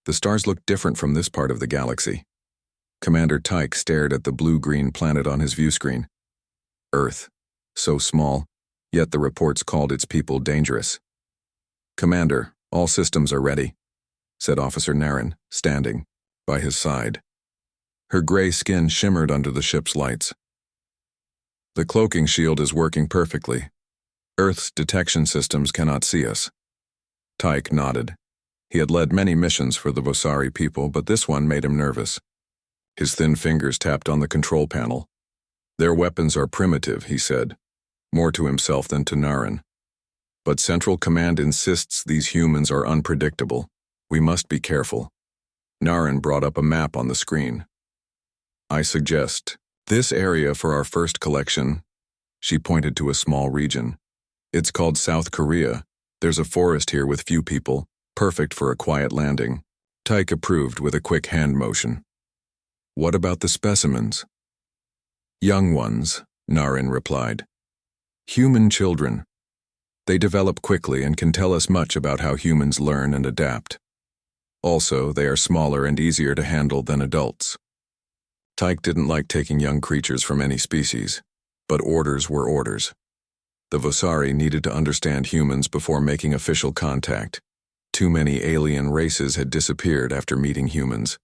The stars looked different from this part of the galaxy. Commander Tyke stared at the blue-green planet on his viewscreen. Earth. So small, yet the reports called its people dangerous. "Commander, all systems are ready," said Officer Naren, standing by his side. Her gray skin shimmered under the ship's lights. "The cloaking shield is working perfectly. Earth's detection systems cannot see us." Tyke nodded. He had led many missions for the Vosari people, but this one made him nervous. His thin fingers tapped on the control panel. "Their weapons are primitive," he said, more to himself than to Naren. "But Central Command insists these humans are unpredictable. We must be careful." Naren brought up a map on the screen. "I suggest this area for our first collection." She pointed to a small region. "It's called South Korea. There's a forest here with few people, perfect for a quiet landing." Tyke approved with a quick hand motion. "What about the specimens?" "Young ones," Naren replied. "Human children. They develop quickly and can tell us much about how humans learn and adapt. Also, they are smaller and easier to handle than adults." Tyke didn't like taking young creatures from any species, but orders were orders. The Vosari needed to understand humans before making official contact. Too many alien races had disappeared after meeting humans.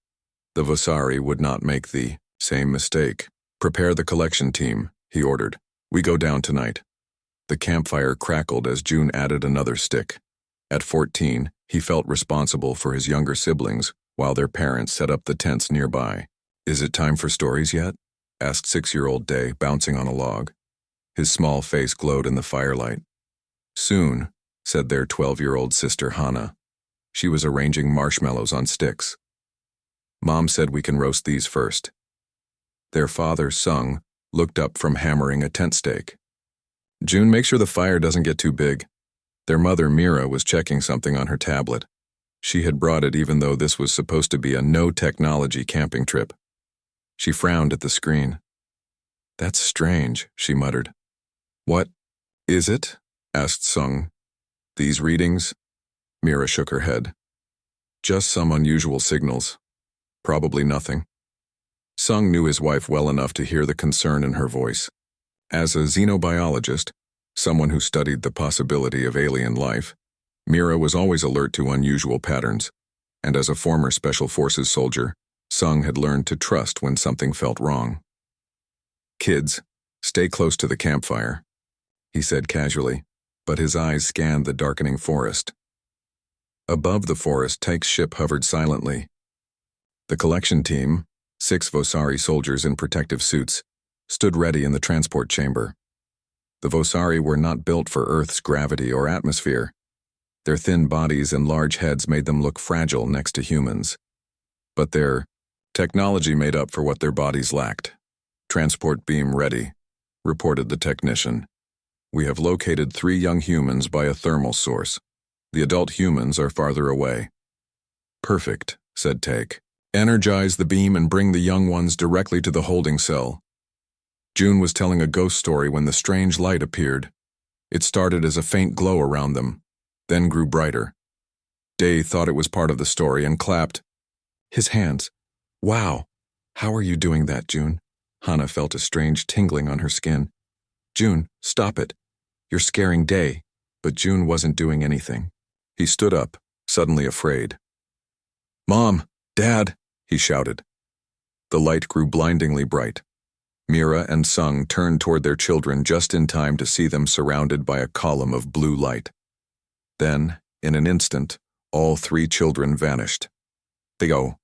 The Vosari would not make the same mistake. "Prepare the collection team," he ordered. "We go down tonight." The campfire crackled as June added another stick. At 14, he felt responsible for his younger siblings while their parents set up the tents nearby. "Is it time for stories yet?" asked 6-year-old Day, bouncing on a log. His small face glowed in the firelight. "Soon," said their 12-year-old sister Hannah. She was arranging marshmallows on sticks. "Mom said we can roast these first." Their father, Sung, looked up from hammering a tent stake. "June, make sure the fire doesn't get too big." Their mother, Mira, was checking something on her tablet. She had brought it even though this was supposed to be a no-technology camping trip. She frowned at the screen. "That's strange," she muttered. "What is it?" asked Sung. "These readings?" Mira shook her head. "Just some unusual signals. Probably nothing." Sung knew his wife well enough to hear the concern in her voice. As a xenobiologist, someone who studied the possibility of alien life, Mira was always alert to unusual patterns, and as a former Special Forces soldier, Sung had learned to trust when something felt wrong. "Kids, stay close to the campfire," he said casually, but his eyes scanned the darkening forest. Above the forest, Tyke's ship hovered silently. The collection team, 6 Vosari soldiers in protective suits, stood ready in the transport chamber. The Vosari were not built for Earth's gravity or atmosphere. Their thin bodies and large heads made them look fragile next to humans. But their technology made up for what their bodies lacked. "Transport beam ready," reported the technician. "We have located 3 young humans by a thermal source. The adult humans are farther away." "Perfect," said Tyke. "Energize the beam and bring the young ones directly to the holding cell." June was telling a ghost story when the strange light appeared. It started as a faint glow around them, then grew brighter. Day thought it was part of the story and clapped. "His hands. Wow. How are you doing that, June?" Hannah felt a strange tingling on her skin. "June, stop it. You're scaring Day." But June wasn't doing anything. He stood up, suddenly afraid. "Mom! Dad!" he shouted. The light grew blindingly bright. Mira and Sung turned toward their children just in time to see them surrounded by a column of blue light. Then, in an instant, all 3 children vanished. "Theo!"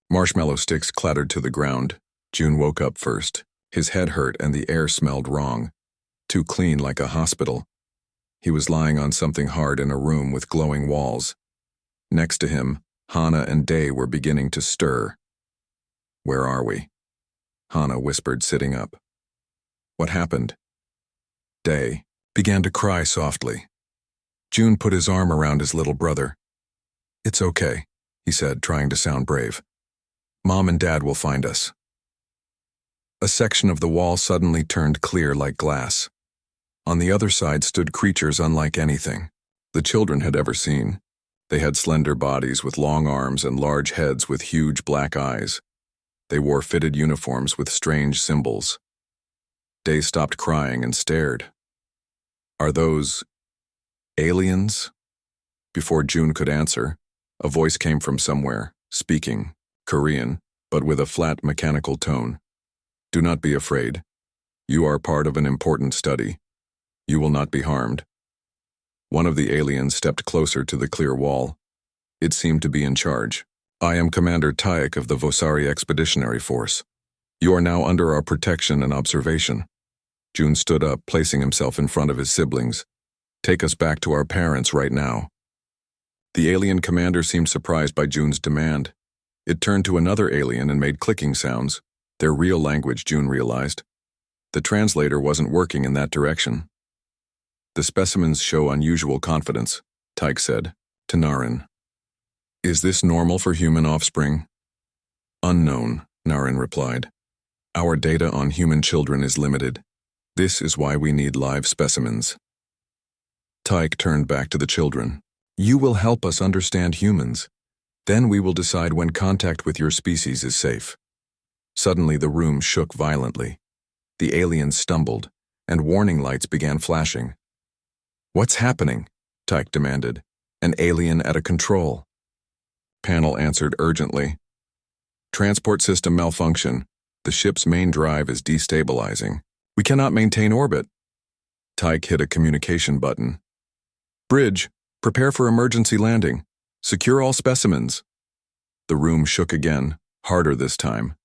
Marshmallow sticks clattered to the ground. June woke up first. His head hurt and the air smelled wrong. Too clean, like a hospital. He was lying on something hard in a room with glowing walls. Next to him, Hannah and Day were beginning to stir. "Where are we?" Hannah whispered, sitting up. "What happened?" Day began to cry softly. June put his arm around his little brother. "It's okay," he said, trying to sound brave. "Mom and Dad will find us." A section of the wall suddenly turned clear like glass. On the other side stood creatures unlike anything the children had ever seen. They had slender bodies with long arms and large heads with huge black eyes. They wore fitted uniforms with strange symbols. Day stopped crying and stared. Are those aliens? Before June could answer, a voice came from somewhere, speaking Korean, but with a flat mechanical tone. Do not be afraid. You are part of an important study. You will not be harmed. One of the aliens stepped closer to the clear wall. It seemed to be in charge. I am Commander Taik of the Vosari Expeditionary Force. You are now under our protection and observation. June stood up, placing himself in front of his siblings. Take us back to our parents right now. The alien commander seemed surprised by June's demand. It turned to another alien and made clicking sounds. Their real language, June realized. The translator wasn't working in that direction. The specimens show unusual confidence, Taik said, to Naren. Is this normal for human offspring? Unknown, Naren replied. Our data on human children is limited. This is why we need live specimens. Taik turned back to the children. You will help us understand humans. Then we will decide when contact with your species is safe. Suddenly the room shook violently. The aliens stumbled, and warning lights began flashing. What's happening? Taik demanded. An alien at a control. Panel answered urgently. Transport system malfunction. The ship's main drive is destabilizing. We cannot maintain orbit. Taik hit a communication button. Bridge, prepare for emergency landing. Secure all specimens. The room shook again, harder this time.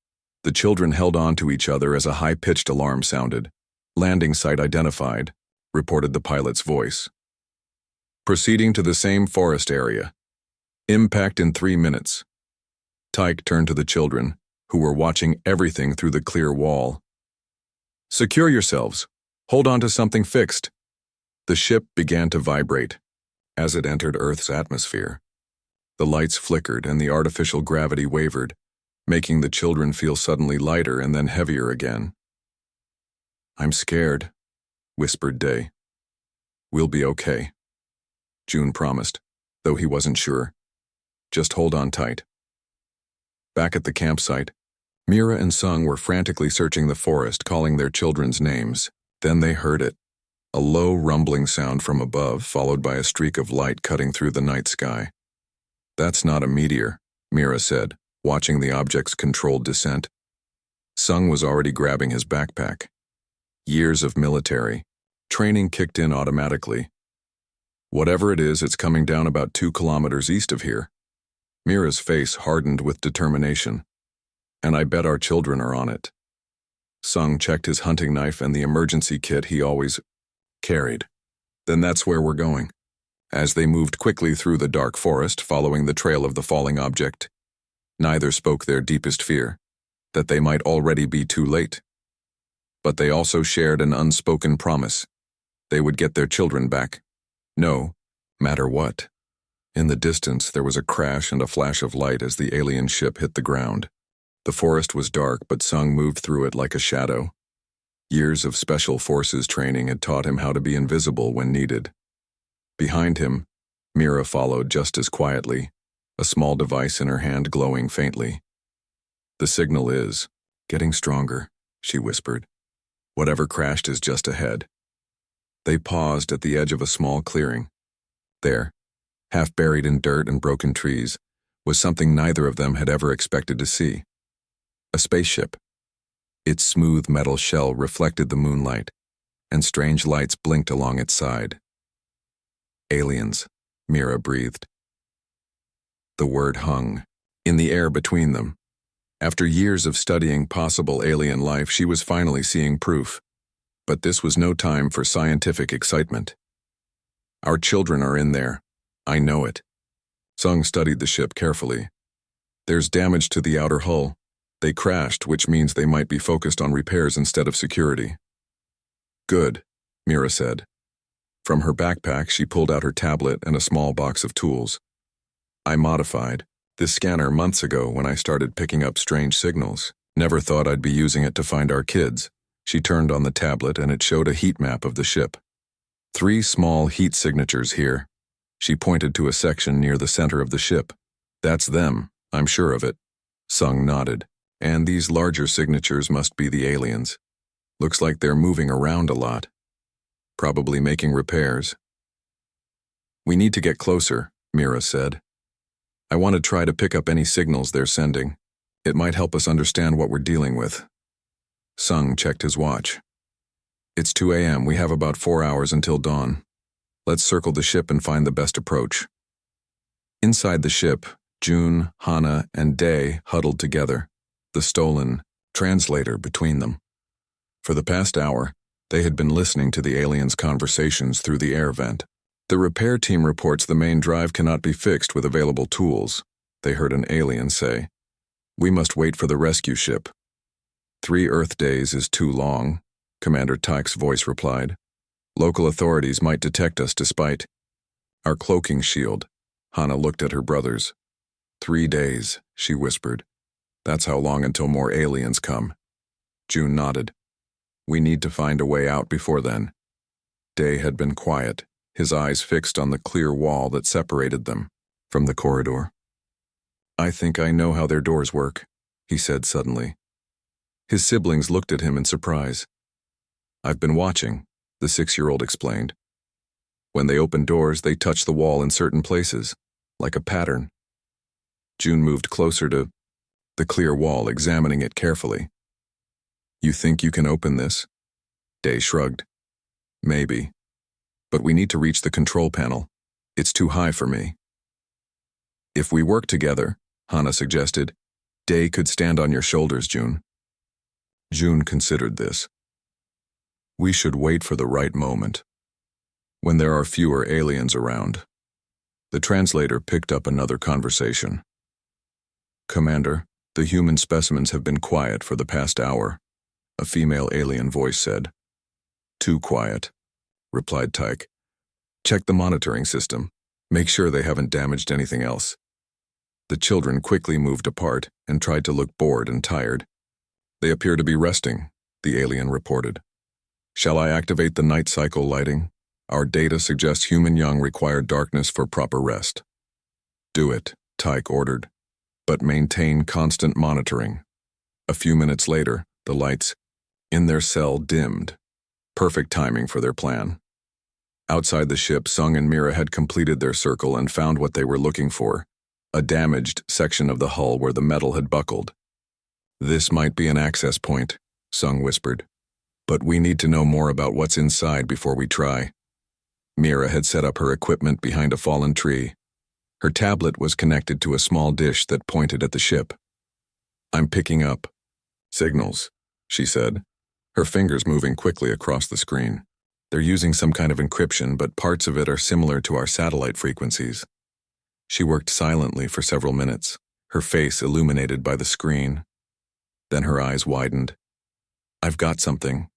The children held on to each other as a high-pitched alarm sounded. Landing site identified, reported the pilot's voice. Proceeding to the same forest area. Impact in 3 minutes. Taik turned to the children, who were watching everything through the clear wall. Secure yourselves. Hold on to something fixed. The ship began to vibrate as it entered Earth's atmosphere. The lights flickered and the artificial gravity wavered, making the children feel suddenly lighter and then heavier again. I'm scared, whispered Day. We'll be okay, June promised, though he wasn't sure. Just hold on tight. Back at the campsite, Mira and Sung were frantically searching the forest, calling their children's names. Then they heard it. A low rumbling sound from above, followed by a streak of light cutting through the night sky. That's not a meteor, Mira said, watching the object's controlled descent. Sung was already grabbing his backpack. Years of military. Training kicked in automatically. Whatever it is, it's coming down about 2 kilometers east of here. Mira's face hardened with determination. And I bet our children are on it. Sung checked his hunting knife and the emergency kit he always carried. Then that's where we're going. As they moved quickly through the dark forest, following the trail of the falling object, neither spoke their deepest fear, that they might already be too late. But they also shared an unspoken promise. They would get their children back. No matter what. In the distance, there was a crash and a flash of light as the alien ship hit the ground. The forest was dark, but Sung moved through it like a shadow. Years of special forces training had taught him how to be invisible when needed. Behind him, Mira followed just as quietly, a small device in her hand glowing faintly. The signal is getting stronger, she whispered. Whatever crashed is just ahead. They paused at the edge of a small clearing. There, half buried in dirt and broken trees, was something neither of them had ever expected to see. A spaceship. Its smooth metal shell reflected the moonlight, and strange lights blinked along its side. Aliens, Mira breathed. The word hung in the air between them. After years of studying possible alien life, she was finally seeing proof. But this was no time for scientific excitement. Our children are in there. I know it. Sung studied the ship carefully. There's damage to the outer hull. They crashed, which means they might be focused on repairs instead of security. Good, Mira said. From her backpack, she pulled out her tablet and a small box of tools. I modified this scanner months ago when I started picking up strange signals. Never thought I'd be using it to find our kids. She turned on the tablet and it showed a heat map of the ship. 3 small heat signatures here. She pointed to a section near the center of the ship. That's them, I'm sure of it. Sung nodded. And these larger signatures must be the aliens. Looks like they're moving around a lot. Probably making repairs. We need to get closer, Mira said. I want to try to pick up any signals they're sending. It might help us understand what we're dealing with. Sung checked his watch. It's 2 a.m. We have about 4 hours until dawn. Let's circle the ship and find the best approach. Inside the ship, June, Hana, and Day huddled together, the stolen translator between them. For the past hour, they had been listening to the aliens' conversations through the air vent. The repair team reports the main drive cannot be fixed with available tools, they heard an alien say. We must wait for the rescue ship. 3 Earth days is too long, Commander Tyke's voice replied. Local authorities might detect us despite our cloaking shield. Hana looked at her brothers. 3 days, she whispered. That's how long until more aliens come. June nodded. We need to find a way out before then. Day had been quiet, his eyes fixed on the clear wall that separated them from the corridor. I think I know how their doors work, he said suddenly. His siblings looked at him in surprise. I've been watching, the 6-year-old explained. When they open doors, they touch the wall in certain places, like a pattern. June moved closer to the clear wall, examining it carefully. You think you can open this? Day shrugged. Maybe. But we need to reach the control panel. It's too high for me. If we work together, Hana suggested, Day could stand on your shoulders, June. June considered this. We should wait for the right moment, when there are fewer aliens around. The translator picked up another conversation. Commander, the human specimens have been quiet for the past hour, a female alien voice said. Too quiet, replied Tyke. Check the monitoring system. Make sure they haven't damaged anything else. The children quickly moved apart and tried to look bored and tired. They appear to be resting, the alien reported. Shall I activate the night cycle lighting? Our data suggests human young require darkness for proper rest. Do it, Tyke ordered, but maintain constant monitoring. A few minutes later, the lights in their cell dimmed. Perfect timing for their plan. Outside the ship, Sung and Mira had completed their circle and found what they were looking for, a damaged section of the hull where the metal had buckled. This might be an access point, Sung whispered. But we need to know more about what's inside before we try. Mira had set up her equipment behind a fallen tree. Her tablet was connected to a small dish that pointed at the ship. I'm picking up signals, she said, her fingers moving quickly across the screen. They're using some kind of encryption, but parts of it are similar to our satellite frequencies. She worked silently for several minutes, her face illuminated by the screen. Then her eyes widened. I've got something.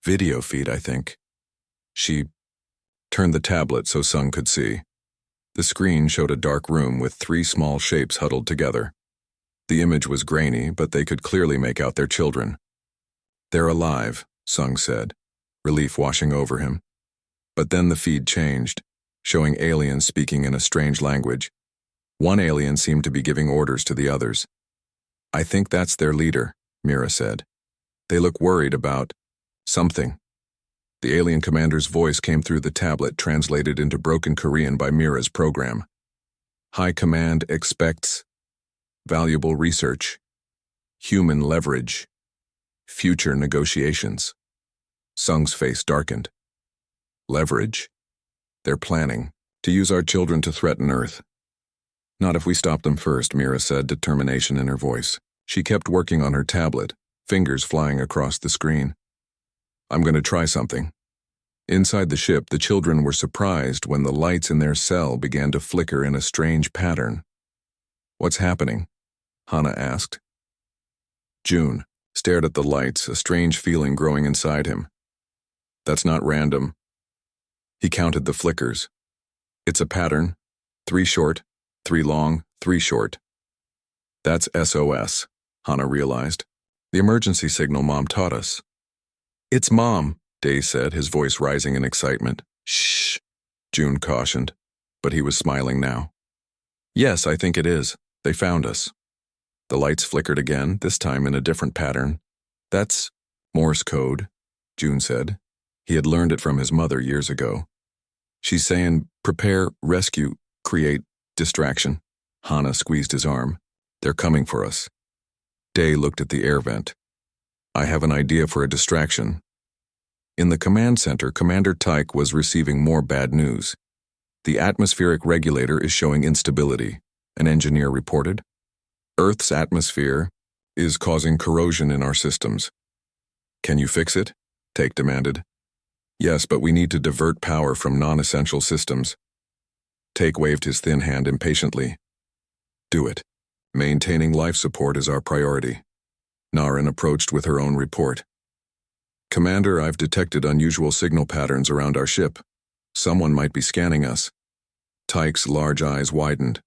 Video feed, I think. She turned the tablet so Sung could see. The screen showed a dark room with 3 small shapes huddled together. The image was grainy, but they could clearly make out their children. They're alive, Sung said, relief washing over him. But then the feed changed, showing aliens speaking in a strange language. One alien seemed to be giving orders to the others. I think that's their leader, Mira said. They look worried about something. The alien commander's voice came through the tablet, translated into broken Korean by Mira's program. High Command expects valuable research, human leverage, future negotiations. Sung's face darkened. Leverage? They're planning to use our children to threaten Earth. Not if we stop them first, Mira said, determination in her voice. She kept working on her tablet, fingers flying across the screen. I'm going to try something. Inside the ship, the children were surprised when the lights in their cell began to flicker in a strange pattern. What's happening? Hana asked. June stared at the lights, a strange feeling growing inside him. That's not random. He counted the flickers. It's a pattern. 3 short, 3 long, 3 short. That's SOS, Hana realized. The emergency signal Mom taught us. It's Mom, Day said, his voice rising in excitement. Shh, June cautioned. but he was smiling now. Yes, I think it is. They found us. The lights flickered again, this time in a different pattern. That's Morse code, June said. He had learned it from his mother years ago. She's saying, prepare, rescue, create, distraction. Hana squeezed his arm. They're coming for us. Day looked at the air vent. I have an idea for a distraction. In the command center, Commander Tyke was receiving more bad news. The atmospheric regulator is showing instability, an engineer reported. Earth's atmosphere is causing corrosion in our systems. Can you fix it? Tyke demanded. Yes, but we need to divert power from non-essential systems. Tyke waved his thin hand impatiently. Do it. Maintaining life support is our priority. Naren approached with her own report. Commander, I've detected unusual signal patterns around our ship. Someone might be scanning us. Tyke's large eyes widened.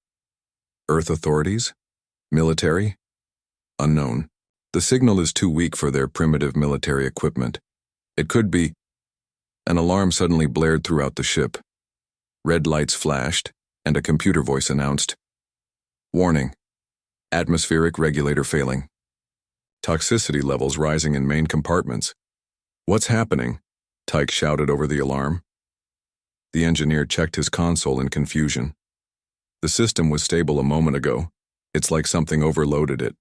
Earth authorities? Military? Unknown. The signal is too weak for their primitive military equipment. It could be. An alarm suddenly blared throughout the ship. Red lights flashed, and a computer voice announced, Warning. Atmospheric regulator failing. Toxicity levels rising in main compartments. What's happening? Tyke shouted over the alarm. The engineer checked his console in confusion. The system was stable a moment ago. It's like something overloaded it.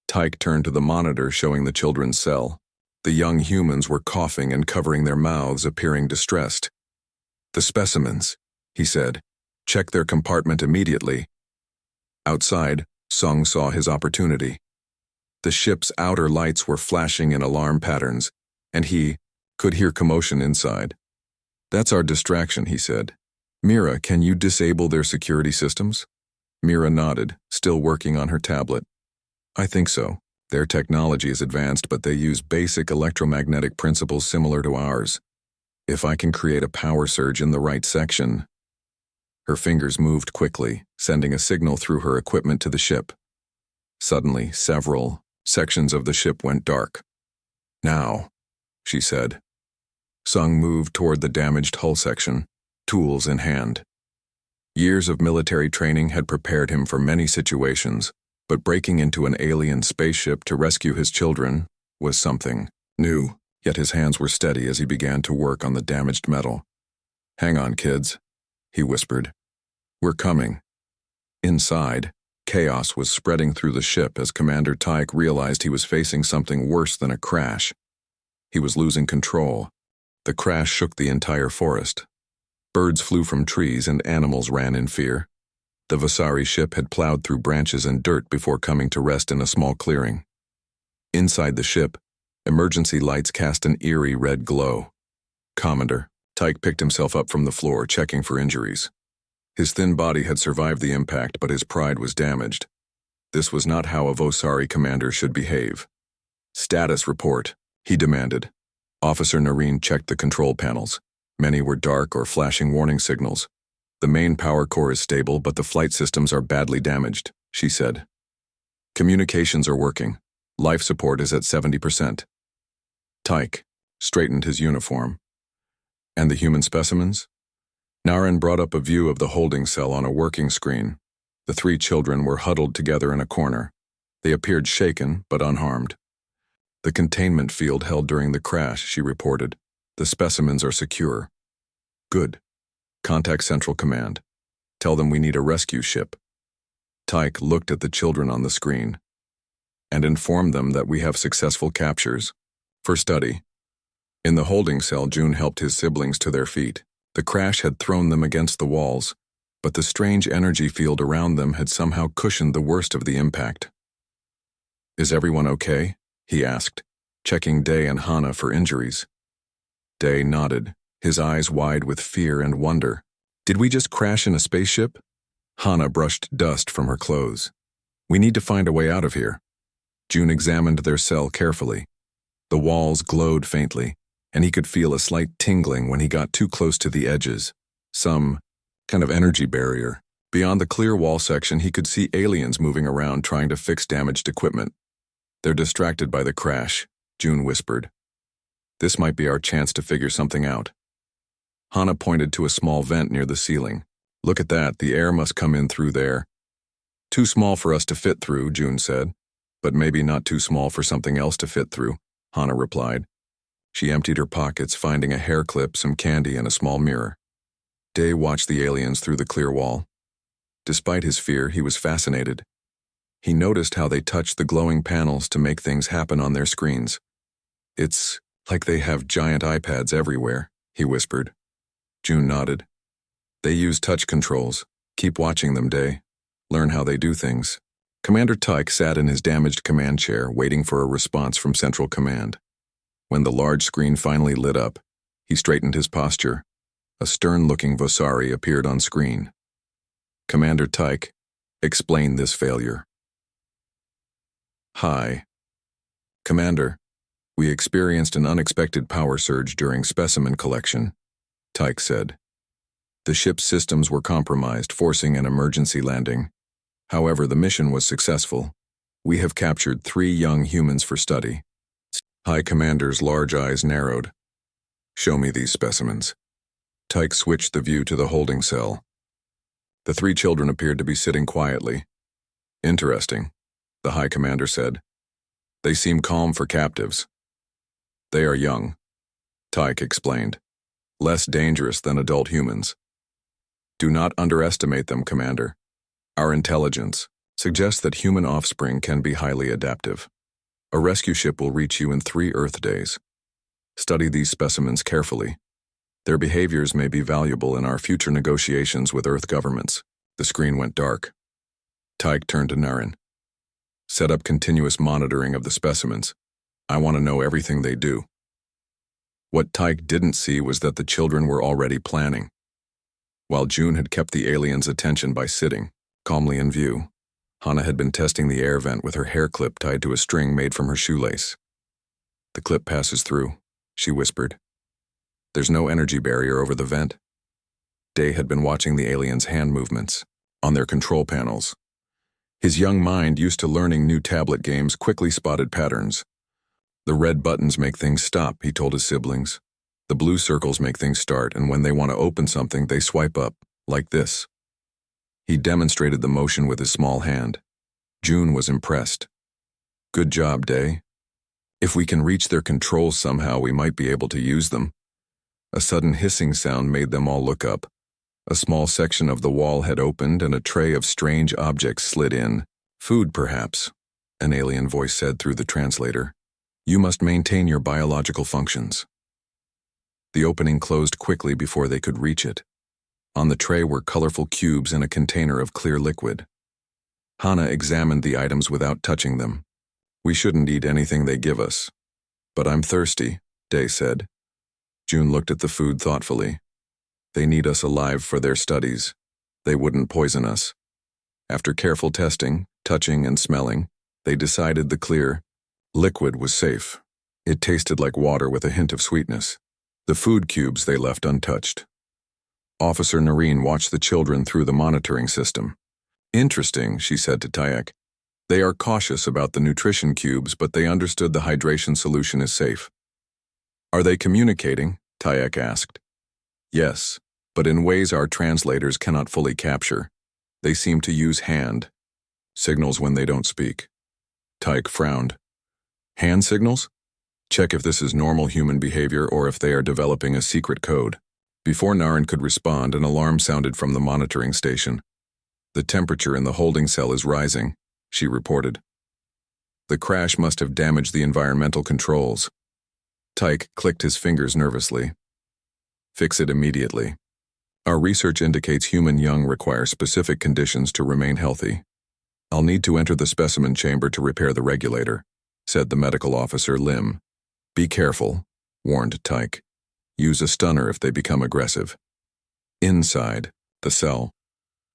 Tyke turned to the monitor showing the children's cell. The young humans were coughing and covering their mouths, appearing distressed. The specimens, he said. Check their compartment immediately. Outside, Sung saw his opportunity. The ship's outer lights were flashing in alarm patterns, and he could hear commotion inside. That's our distraction, he said. Mira, can you disable their security systems? Mira nodded, still working on her tablet. I think so. Their technology is advanced, but they use basic electromagnetic principles similar to ours. If I can create a power surge in the right section. Her fingers moved quickly, sending a signal through her equipment to the ship. Suddenly, several sections of the ship went dark. Now, she said. Sung moved toward the damaged hull section, tools in hand. Years of military training had prepared him for many situations, but breaking into an alien spaceship to rescue his children was something new, yet his hands were steady as he began to work on the damaged metal. Hang on, kids, he whispered. We're coming. Inside, chaos was spreading through the ship as Commander Tyke realized he was facing something worse than a crash. He was losing control. The crash shook the entire forest. Birds flew from trees and animals ran in fear. The Vasari ship had plowed through branches and dirt before coming to rest in a small clearing. Inside the ship, emergency lights cast an eerie red glow. Commander, Tyke picked himself up from the floor, checking for injuries. His thin body had survived the impact, but his pride was damaged. This was not how a Vasari commander should behave. Status report, he demanded. Officer Naren checked the control panels. Many were dark or flashing warning signals. The main power core is stable, but the flight systems are badly damaged, she said. Communications are working. Life support is at 70%. Tyke straightened his uniform. And the human specimens? Naren brought up a view of the holding cell on a working screen. The three children were huddled together in a corner. They appeared shaken, but unharmed. The containment field held during the crash, she reported. The specimens are secure. Good. Contact Central Command. Tell them we need a rescue ship. Tyke looked at the children on the screen. And informed them that we have successful captures. For study. In the holding cell, June helped his siblings to their feet. The crash had thrown them against the walls, but the strange energy field around them had somehow cushioned the worst of the impact. Is everyone okay? He asked, checking Day and Hana for injuries. Day nodded, his eyes wide with fear and wonder. Did we just crash in a spaceship? Hana brushed dust from her clothes. We need to find a way out of here. June examined their cell carefully. The walls glowed faintly, and he could feel a slight tingling when he got too close to the edges. Some kind of energy barrier. Beyond the clear wall section, he could see aliens moving around trying to fix damaged equipment. They're distracted by the crash, June whispered. This might be our chance to figure something out. Hana pointed to a small vent near the ceiling. Look at that, the air must come in through there. Too small for us to fit through, June said. But maybe not too small for something else to fit through, Hana replied. She emptied her pockets, finding a hair clip, some candy, and a small mirror. Day watched the aliens through the clear wall. Despite his fear, he was fascinated. He noticed how they touched the glowing panels to make things happen on their screens. It's like they have giant iPads everywhere, he whispered. June nodded. They use touch controls. Keep watching them, Day. Learn how they do things. Commander Tyke sat in his damaged command chair, waiting for a response from Central Command. When the large screen finally lit up, he straightened his posture. A stern-looking Vosari appeared on screen. Commander Tyke, explain this failure. Hi. Commander, we experienced an unexpected power surge during specimen collection, Tyke said. The ship's systems were compromised, forcing an emergency landing. However, the mission was successful. We have captured 3 young humans for study. High Commander's large eyes narrowed. Show me these specimens. Tyke switched the view to the holding cell. The 3 children appeared to be sitting quietly. Interesting, the High Commander said. They seem calm for captives. They are young, Tyke explained. Less dangerous than adult humans. Do not underestimate them, Commander. Our intelligence suggests that human offspring can be highly adaptive. A rescue ship will reach you in 3 Earth days. Study these specimens carefully. Their behaviors may be valuable in our future negotiations with Earth governments. The screen went dark. Tyke turned to Naren. Set up continuous monitoring of the specimens. I want to know everything they do. What Tyke didn't see was that the children were already planning. While June had kept the aliens' attention by sitting, calmly in view, Hana had been testing the air vent with her hair clip tied to a string made from her shoelace. The clip passes through, she whispered. There's no energy barrier over the vent. Day had been watching the aliens' hand movements on their control panels. His young mind, used to learning new tablet games, quickly spotted patterns. The red buttons make things stop, he told his siblings. The blue circles make things start, and when they want to open something, they swipe up, like this. He demonstrated the motion with his small hand. June was impressed. Good job, Day. If we can reach their controls somehow, we might be able to use them. A sudden hissing sound made them all look up. A small section of the wall had opened and a tray of strange objects slid in. Food, perhaps, an alien voice said through the translator. You must maintain your biological functions. The opening closed quickly before they could reach it. On the tray were colorful cubes in a container of clear liquid. Hana examined the items without touching them. We shouldn't eat anything they give us. But I'm thirsty, Day said. June looked at the food thoughtfully. They need us alive for their studies. They wouldn't poison us. After careful testing, touching, and smelling, they decided the clear liquid was safe. It tasted like water with a hint of sweetness. The food cubes they left untouched. Officer Noreen watched the children through the monitoring system. Interesting, she said to Tyek. They are cautious about the nutrition cubes, but they understood the hydration solution is safe. Are they communicating? Tyek asked. Yes, but in ways our translators cannot fully capture. They seem to use hand signals when they don't speak. Tyke frowned. Hand signals? Check if this is normal human behavior or if they are developing a secret code. Before Naren could respond, an alarm sounded from the monitoring station. The temperature in the holding cell is rising, she reported. The crash must have damaged the environmental controls. Tyke clicked his fingers nervously. Fix it immediately. Our research indicates human young require specific conditions to remain healthy. I'll need to enter the specimen chamber to repair the regulator, said the medical officer Lim. Be careful, warned Tyke. Use a stunner if they become aggressive. Inside the cell,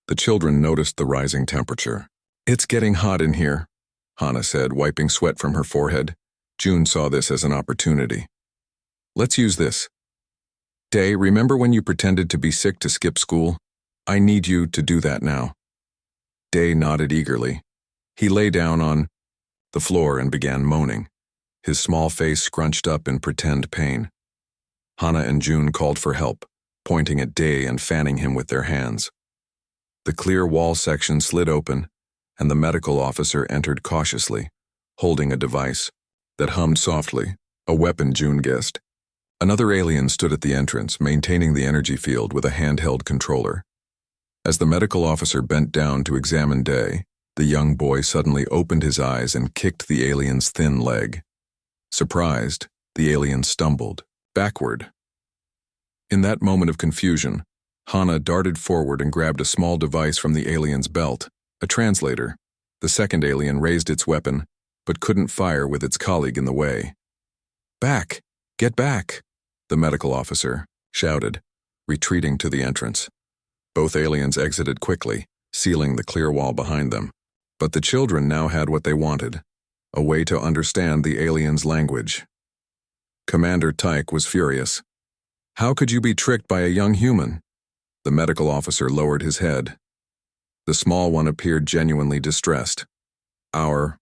the children noticed the rising temperature. It's getting hot in here, Hana said, wiping sweat from her forehead. June saw this as an opportunity. Let's use this. Day, remember when you pretended to be sick to skip school? I need you to do that now. Day nodded eagerly. He lay down on the floor and began moaning, his small face scrunched up in pretend pain. Hana and June called for help, pointing at Day and fanning him with their hands. The clear wall section slid open, and the medical officer entered cautiously, holding a device that hummed softly, a weapon, June guessed. Another alien stood at the entrance, maintaining the energy field with a handheld controller. As the medical officer bent down to examine Day, the young boy suddenly opened his eyes and kicked the alien's thin leg. Surprised, the alien stumbled backward. In that moment of confusion, Hana darted forward and grabbed a small device from the alien's belt, a translator. The second alien raised its weapon, but couldn't fire with its colleague in the way. "Back! Get back!" the medical officer shouted, retreating to the entrance. Both aliens exited quickly, sealing the clear wall behind them. But the children now had what they wanted, a way to understand the aliens' language. Commander Tyke was furious. "How could you be tricked by a young human?" The medical officer lowered his head. The small one appeared genuinely distressed. "Our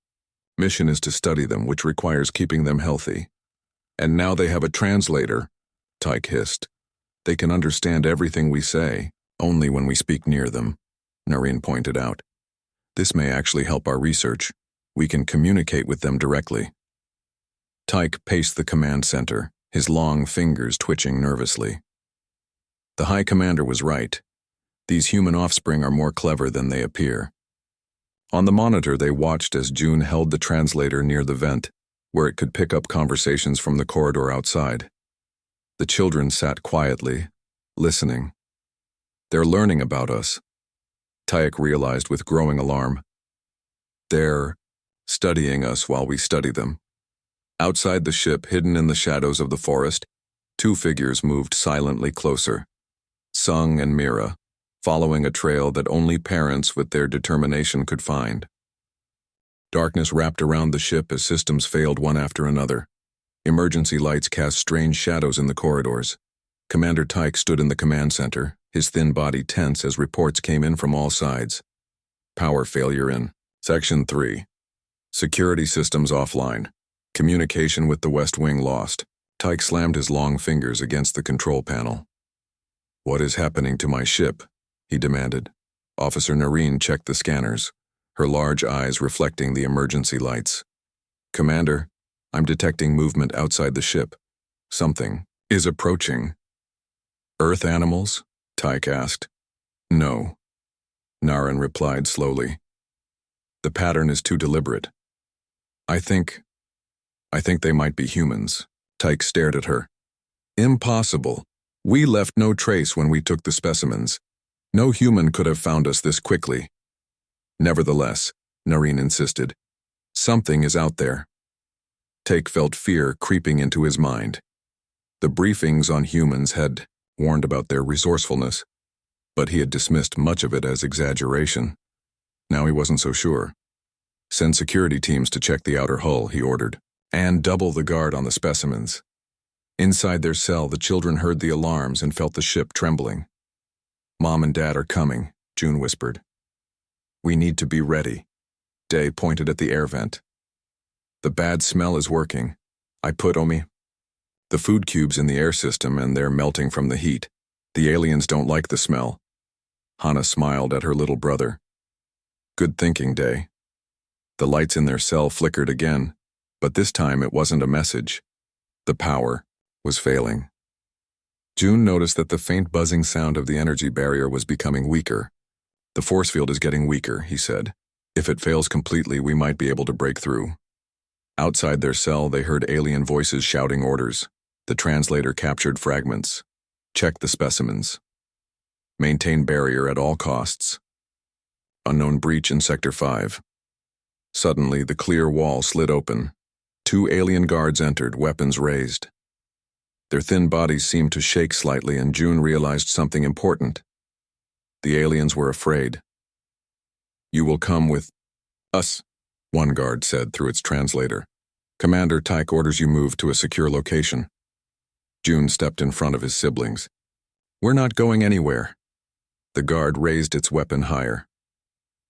mission is to study them, which requires keeping them healthy. And now they have a translator," Tyke hissed. "They can understand everything we say, only when we speak near them," Noreen pointed out. "This may actually help our research. We can communicate with them directly." Tyke paced the command center, his long fingers twitching nervously. The High Commander was right. These human offspring are more clever than they appear. On the monitor, they watched as June held the translator near the vent, where it could pick up conversations from the corridor outside. The children sat quietly, listening. "They're learning about us," Tyke realized with growing alarm. "They're studying us while we study them." Outside the ship, hidden in the shadows of the forest, two figures moved silently closer. Sung and Mira, following a trail that only parents with their determination could find. Darkness wrapped around the ship as systems failed one after another. Emergency lights cast strange shadows in the corridors. Commander Tyke stood in the command center, his thin body tense as reports came in from all sides. Power failure in Section 3. Security systems offline. Communication with the West Wing lost. Tyke slammed his long fingers against the control panel. "What is happening to my ship?" he demanded. Officer Noreen checked the scanners, her large eyes reflecting the emergency lights. "Commander, I'm detecting movement outside the ship. Something is approaching." "Earth animals?" Tyke asked. "No," Naren replied slowly. "The pattern is too deliberate. I think they might be humans." Tyke stared at her. "Impossible. We left no trace when we took the specimens. No human could have found us this quickly." "Nevertheless," Noreen insisted, "something is out there." Tyke felt fear creeping into his mind. The briefings on humans had warned about their resourcefulness, but he had dismissed much of it as exaggeration. Now he wasn't so sure. "Send security teams to check the outer hull," he ordered, "and double the guard on the specimens." Inside their cell, the children heard the alarms and felt the ship trembling. "Mom and Dad are coming," June whispered. "We need to be ready." Day pointed at the air vent. "The bad smell is working. I put the food cubes in the air system and they're melting from the heat. The aliens don't like the smell." Hana smiled at her little brother. "Good thinking, Day." The lights in their cell flickered again, but this time it wasn't a message. The power was failing. June noticed that the faint buzzing sound of the energy barrier was becoming weaker. "The force field is getting weaker," he said. "If it fails completely, we might be able to break through." Outside their cell, they heard alien voices shouting orders. The translator captured fragments. "Check the specimens. Maintain barrier at all costs. Unknown breach in Sector 5. Suddenly, the clear wall slid open. Two alien guards entered, weapons raised. Their thin bodies seemed to shake slightly, and June realized something important. The aliens were afraid. "You will come with us," one guard said through its translator. "Commander Tyke orders you move to a secure location." June stepped in front of his siblings. "We're not going anywhere." The guard raised its weapon higher.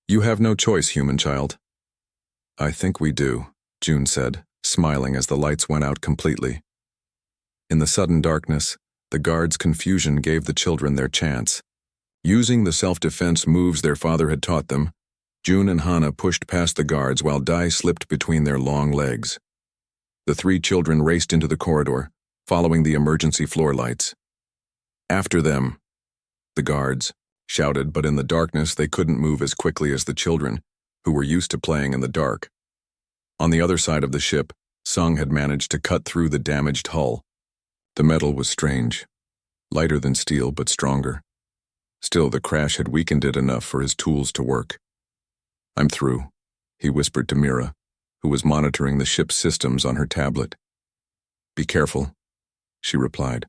"You have no choice, human child." "I think we do," June said, smiling as the lights went out completely. In the sudden darkness, the guard's confusion gave the children their chance. Using the self-defense moves their father had taught them, June and Hana pushed past the guards while Dai slipped between their long legs. The three children raced into the corridor, following the emergency floor lights. "After them!" The guards shouted, but in the darkness they couldn't move as quickly as the children, who were used to playing in the dark. On the other side of the ship, Sung had managed to cut through the damaged hull. The metal was strange, lighter than steel but stronger. Still, the crash had weakened it enough for his tools to work. "I'm through," he whispered to Mira, who was monitoring the ship's systems on her tablet. "Be careful," she replied.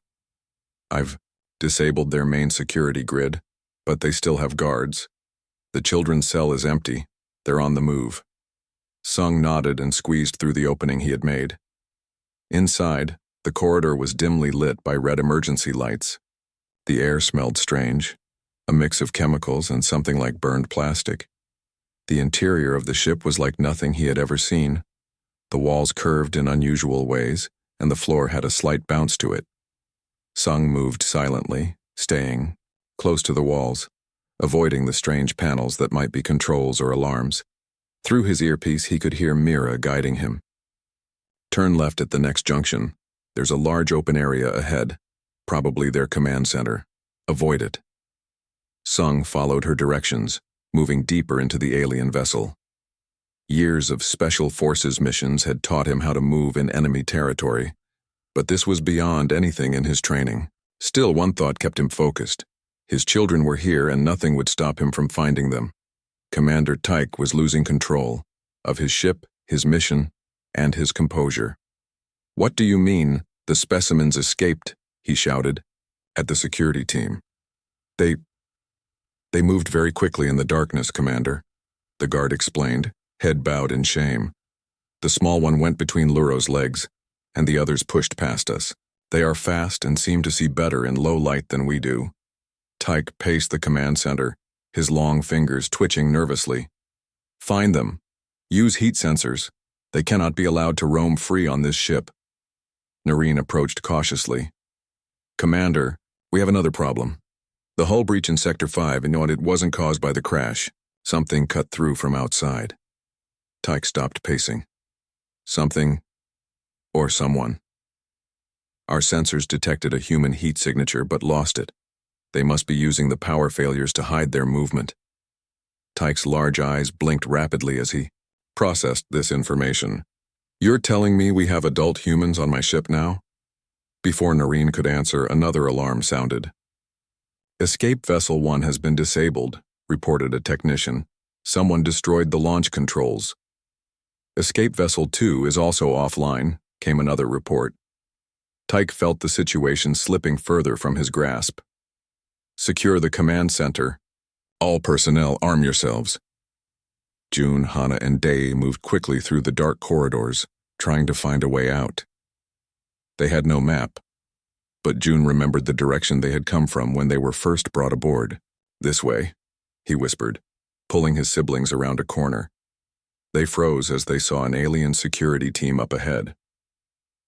"I've disabled their main security grid, but they still have guards. The children's cell is empty. They're on the move." Sung nodded and squeezed through the opening he had made. Inside, the corridor was dimly lit by red emergency lights. The air smelled strange, a mix of chemicals and something like burned plastic. The interior of the ship was like nothing he had ever seen. The walls curved in unusual ways, and the floor had a slight bounce to it. Sung moved silently, staying close to the walls, avoiding the strange panels that might be controls or alarms. Through his earpiece, he could hear Mira guiding him. "Turn left at the next junction. There's a large open area ahead, probably their command center. Avoid it." Sung followed her directions, moving deeper into the alien vessel. Years of special forces missions had taught him how to move in enemy territory, but this was beyond anything in his training. Still, one thought kept him focused. His children were here and nothing would stop him from finding them. Commander Tyke was losing control of his ship, his mission, and his composure. "What do you mean, the specimens escaped?" he shouted at the security team. They moved very quickly in the darkness, Commander," the guard explained, head bowed in shame. "The small one went between Luro's legs, and the others pushed past us. They are fast and seem to see better in low light than we do." Tyke paced the command center, his long fingers twitching nervously. "Find them. Use heat sensors. They cannot be allowed to roam free on this ship." Noreen approached cautiously. "Commander, we have another problem. The hull breach in Sector 5, and it wasn't caused by the crash. Something cut through from outside." Tyke stopped pacing. "Something or someone. Our sensors detected a human heat signature but lost it. They must be using the power failures to hide their movement." Tyke's large eyes blinked rapidly as he processed this information. "You're telling me we have adult humans on my ship now?" Before Noreen could answer, another alarm sounded. "Escape Vessel 1 has been disabled," reported a technician. "Someone destroyed the launch controls." "Escape Vessel 2 is also offline," came another report. Tyke felt the situation slipping further from his grasp. "Secure the command center. All personnel, arm yourselves." June, Hana, and Day moved quickly through the dark corridors, trying to find a way out. They had no map, but June remembered the direction they had come from when they were first brought aboard. "This way," he whispered, pulling his siblings around a corner. They froze as they saw an alien security team up ahead.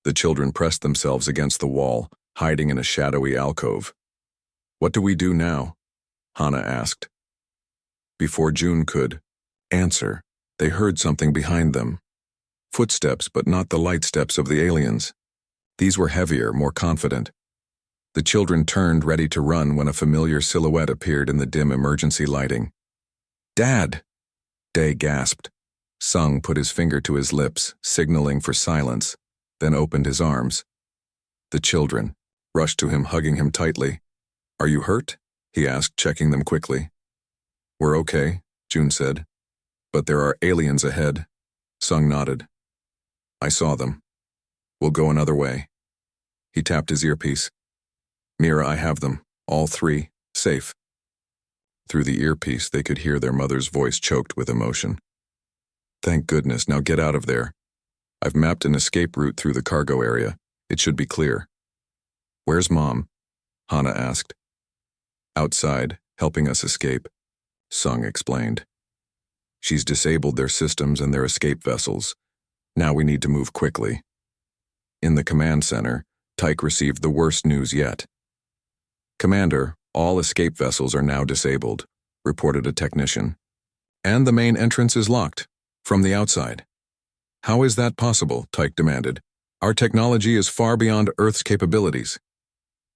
The children pressed themselves against the wall, hiding in a shadowy alcove. "What do we do now?" Hana asked. Before June could answer, they heard something behind them. Footsteps, but not the light steps of the aliens. These were heavier, more confident. The children turned, ready to run, when a familiar silhouette appeared in the dim emergency lighting. "Dad!" Day gasped. Sung put his finger to his lips, signaling for silence, then opened his arms. The children rushed to him, hugging him tightly. "Are you hurt?" he asked, checking them quickly. "We're okay," June said. "But there are aliens ahead." Sung nodded. "I saw them. We'll go another way." He tapped his earpiece. "Mira, I have them. All three. Safe." Through the earpiece, they could hear their mother's voice choked with emotion. "Thank goodness, now get out of there. I've mapped an escape route through the cargo area. It should be clear." "Where's Mom?" Hana asked. "Outside, helping us escape," Sung explained. "She's disabled their systems and their escape vessels. Now we need to move quickly." In the command center, Tyke received the worst news yet. "Commander, All escape vessels are now disabled, reported a technician. And the main entrance is locked, from the outside. How is that possible? Tyke demanded. Our technology is far beyond Earth's capabilities.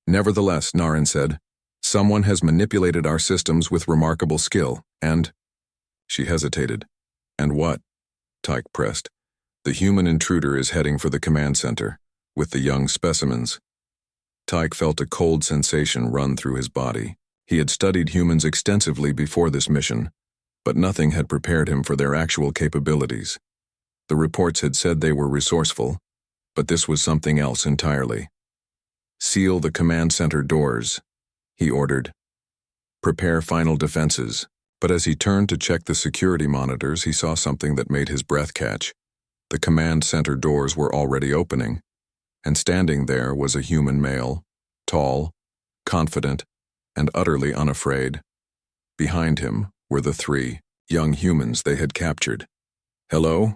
Nevertheless, Naren said, someone has manipulated our systems with remarkable skill, and... She hesitated. And what? Tyke pressed. The human intruder is heading for the command center, with the young specimens. Tyke felt a cold sensation run through his body. He had studied humans extensively before this mission, but nothing had prepared him for their actual capabilities. The reports had said they were resourceful, but this was something else entirely. Seal the command center doors, he ordered. Prepare final defenses. But as he turned to check the security monitors, he saw something that made his breath catch. The command center doors were already opening, and standing there was a human male, tall, confident, and utterly unafraid. Behind him were the 3 young humans they had captured. Hello?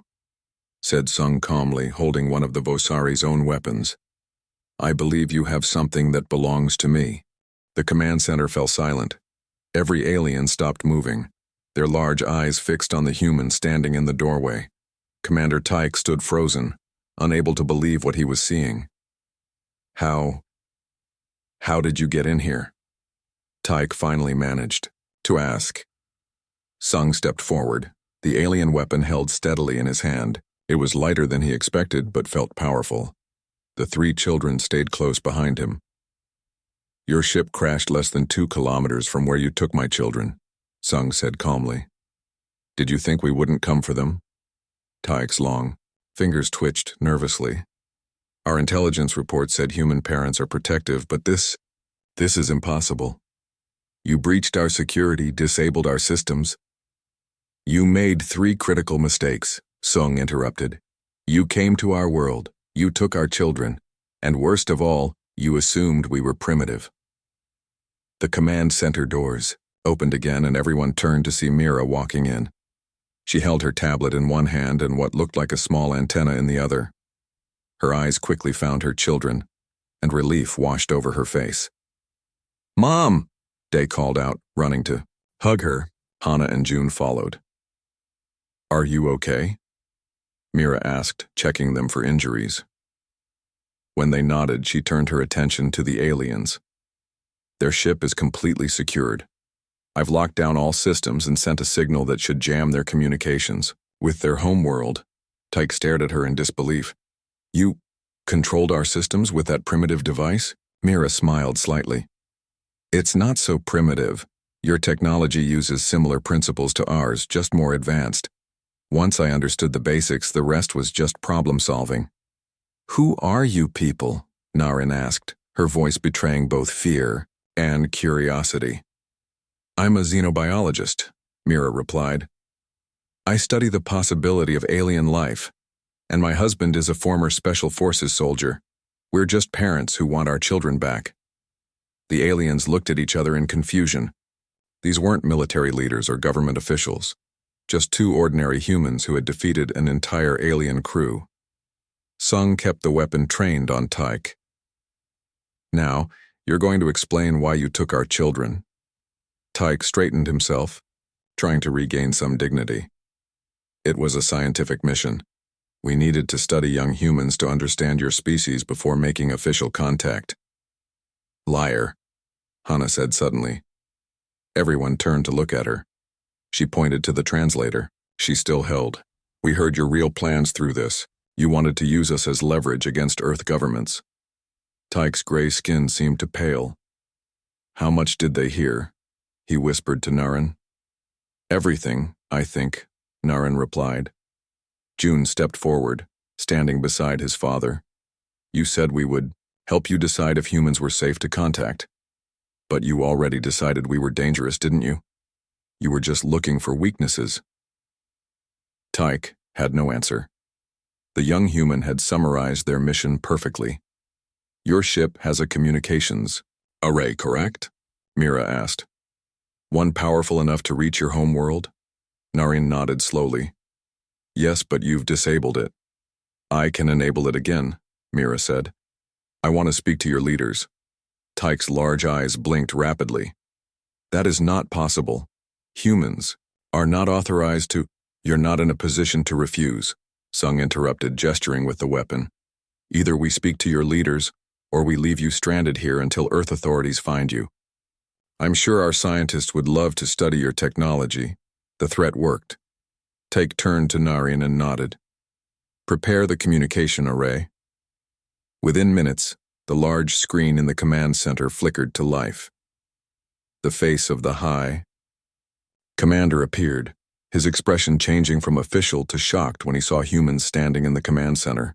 Said Sung calmly, holding one of the Vosari's own weapons. I believe you have something that belongs to me. The command center fell silent. Every alien stopped moving, their large eyes fixed on the human standing in the doorway. Commander Tyke stood frozen, unable to believe what he was seeing. How did you get in here? Tyke finally managed to ask. Sung stepped forward, the alien weapon held steadily in his hand. It was lighter than he expected, but felt powerful. The 3 children stayed close behind him. Your ship crashed less than 2 kilometers from where you took my children, Sung said calmly. Did you think we wouldn't come for them? Tyke's long fingers twitched nervously. Our intelligence report said human parents are protective, but this is impossible. You breached our security, disabled our systems. You made 3 critical mistakes, Sung interrupted. You came to our world, you took our children, and worst of all, you assumed we were primitive. The command center doors opened again and everyone turned to see Mira walking in. She held her tablet in one hand and what looked like a small antenna in the other. Her eyes quickly found her children, and relief washed over her face. Mom! Day called out, running to hug her. Hana and June followed. Are you okay? Mira asked, checking them for injuries. When they nodded, she turned her attention to the aliens. Their ship is completely secured. I've locked down all systems and sent a signal that should jam their communications with their homeworld. Tyke stared at her in disbelief. You controlled our systems with that primitive device? Mira smiled slightly. It's not so primitive. Your technology uses similar principles to ours, just more advanced. Once I understood the basics, the rest was just problem solving. Who are you people? Naren asked, her voice betraying both fear and curiosity. I'm a xenobiologist, Mira replied. I study the possibility of alien life, and my husband is a former Special Forces soldier. We're just parents who want our children back. The aliens looked at each other in confusion. These weren't military leaders or government officials, just 2 ordinary humans who had defeated an entire alien crew. Sung kept the weapon trained on Tyke. Now, you're going to explain why you took our children. Tyke straightened himself, trying to regain some dignity. It was a scientific mission. We needed to study young humans to understand your species before making official contact. Liar, Hana said suddenly. Everyone turned to look at her. She pointed to the translator. She still held. We heard your real plans through this. You wanted to use us as leverage against Earth governments. Tyke's gray skin seemed to pale. How much did they hear? He whispered to Naren. Everything, I think, Naren replied. June stepped forward, standing beside his father. You said we would help you decide if humans were safe to contact. But you already decided we were dangerous, didn't you? You were just looking for weaknesses. Tyke had no answer. The young human had summarized their mission perfectly. Your ship has a communications array, correct? Mira asked. One powerful enough to reach your home world? Naren nodded slowly. Yes, but you've disabled it. I can enable it again, Mira said. I want to speak to your leaders. Tyke's large eyes blinked rapidly. That is not possible. Humans are not authorized to— You're not in a position to refuse, Sung interrupted, gesturing with the weapon. Either we speak to your leaders, or we leave you stranded here until Earth authorities find you. I'm sure our scientists would love to study your technology. The threat worked. Tyke turned to Narian and nodded. Prepare the communication array. Within minutes, the large screen in the command center flickered to life. The face of the High Commander appeared, his expression changing from official to shocked when he saw humans standing in the command center.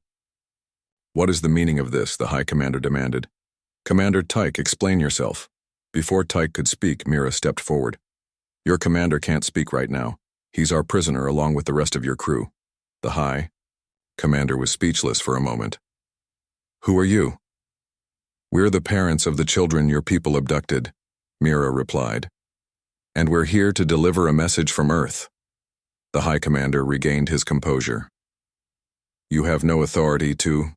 What is the meaning of this? The High Commander demanded. Commander Tyke, explain yourself. Before Tyke could speak, Mira stepped forward. Your commander can't speak right now. He's our prisoner along with the rest of your crew. The High Commander was speechless for a moment. Who are you? We're the parents of the children your people abducted, Mira replied. And we're here to deliver a message from Earth. The High Commander regained his composure. You have no authority to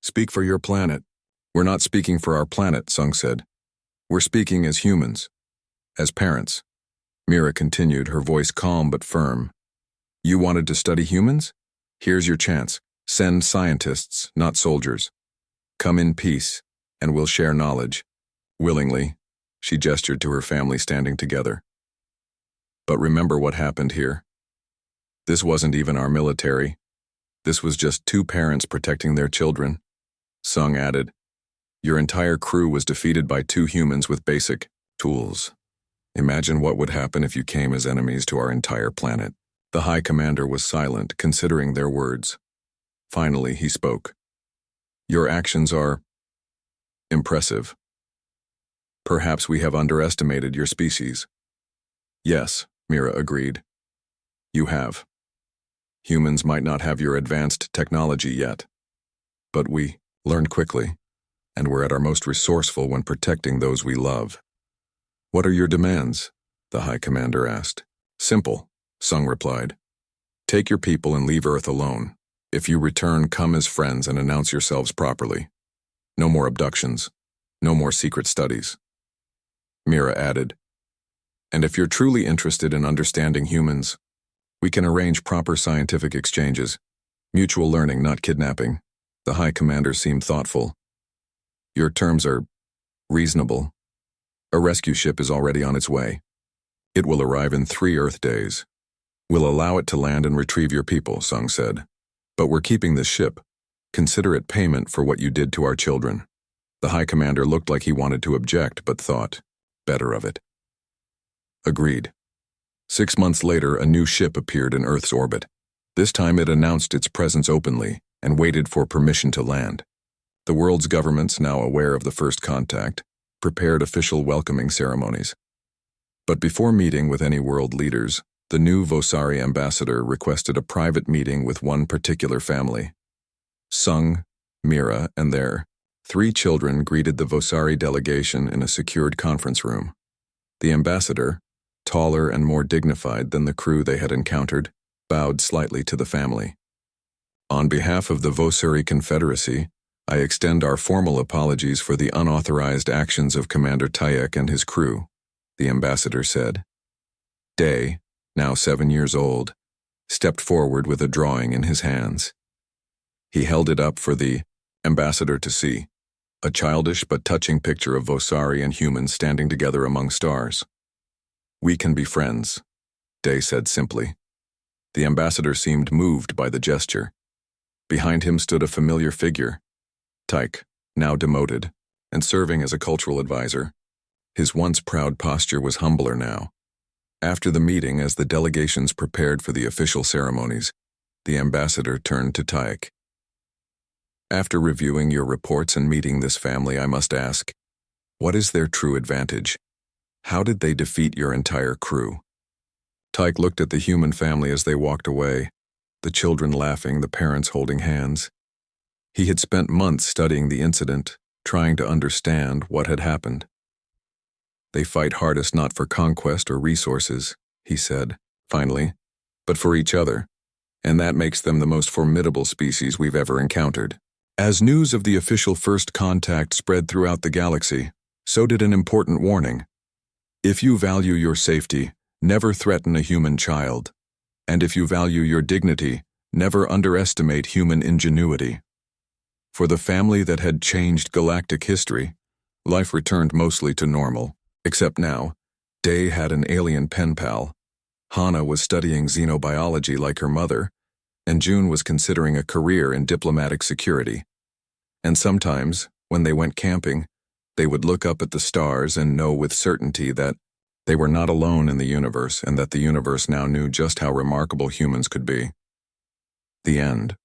speak for your planet. We're not speaking for our planet, Sung said. We're speaking as humans, as parents. Mira continued, her voice calm but firm. You wanted to study humans? Here's your chance. Send scientists, not soldiers. Come in peace, and we'll share knowledge. Willingly, she gestured to her family standing together. But remember what happened here. This wasn't even our military. This was just two parents protecting their children. Sung added, your entire crew was defeated by two humans with basic tools. Imagine what would happen if you came as enemies to our entire planet. The High Commander was silent, considering their words. Finally, he spoke. Your actions are impressive. Perhaps we have underestimated your species. Yes, Mira agreed. You have. Humans might not have your advanced technology yet. But we learned quickly, and we're at our most resourceful when protecting those we love. What are your demands? The High Commander asked. Simple, Sung replied. Take your people and leave Earth alone. If you return, come as friends and announce yourselves properly. No more abductions. No more secret studies. Mira added, and if you're truly interested in understanding humans, we can arrange proper scientific exchanges. Mutual learning, not kidnapping. The High Commander seemed thoughtful. Your terms are reasonable. A rescue ship is already on its way. It will arrive in 3 Earth days. We'll allow it to land and retrieve your people, Sung said. But we're keeping this ship. Consider it payment for what you did to our children. The High Commander looked like he wanted to object, but thought better of it. Agreed. 6 months later, a new ship appeared in Earth's orbit. This time it announced its presence openly and waited for permission to land. The world's governments, now aware of the first contact, prepared official welcoming ceremonies. But before meeting with any world leaders, the new Vosari ambassador requested a private meeting with one particular family. Sung, Mira, and their 3 children greeted the Vosari delegation in a secured conference room. The ambassador, taller and more dignified than the crew they had encountered, bowed slightly to the family. On behalf of the Vosari Confederacy, I extend our formal apologies for the unauthorized actions of Commander Tyek and his crew, the ambassador said. Day, now 7 years old, stepped forward with a drawing in his hands. He held it up for the ambassador to see, a childish but touching picture of Vosari and humans standing together among stars. We can be friends, Day said simply. The ambassador seemed moved by the gesture. Behind him stood a familiar figure, Tyke, now demoted, and serving as a cultural advisor. His once proud posture was humbler now. After the meeting, as the delegations prepared for the official ceremonies, the ambassador turned to Tyke. After reviewing your reports and meeting this family, I must ask, what is their true advantage? How did they defeat your entire crew? Tyke looked at the human family as they walked away, the children laughing, the parents holding hands. He had spent months studying the incident, trying to understand what had happened. They fight hardest not for conquest or resources, he said, finally, but for each other, and that makes them the most formidable species we've ever encountered. As news of the official first contact spread throughout the galaxy, so did an important warning. If you value your safety, never threaten a human child. And if you value your dignity, never underestimate human ingenuity. For the family that had changed galactic history, life returned mostly to normal. Except now, Day had an alien pen pal, Hana was studying xenobiology like her mother, and June was considering a career in diplomatic security. And sometimes, when they went camping, they would look up at the stars and know with certainty that they were not alone in the universe and that the universe now knew just how remarkable humans could be. The end.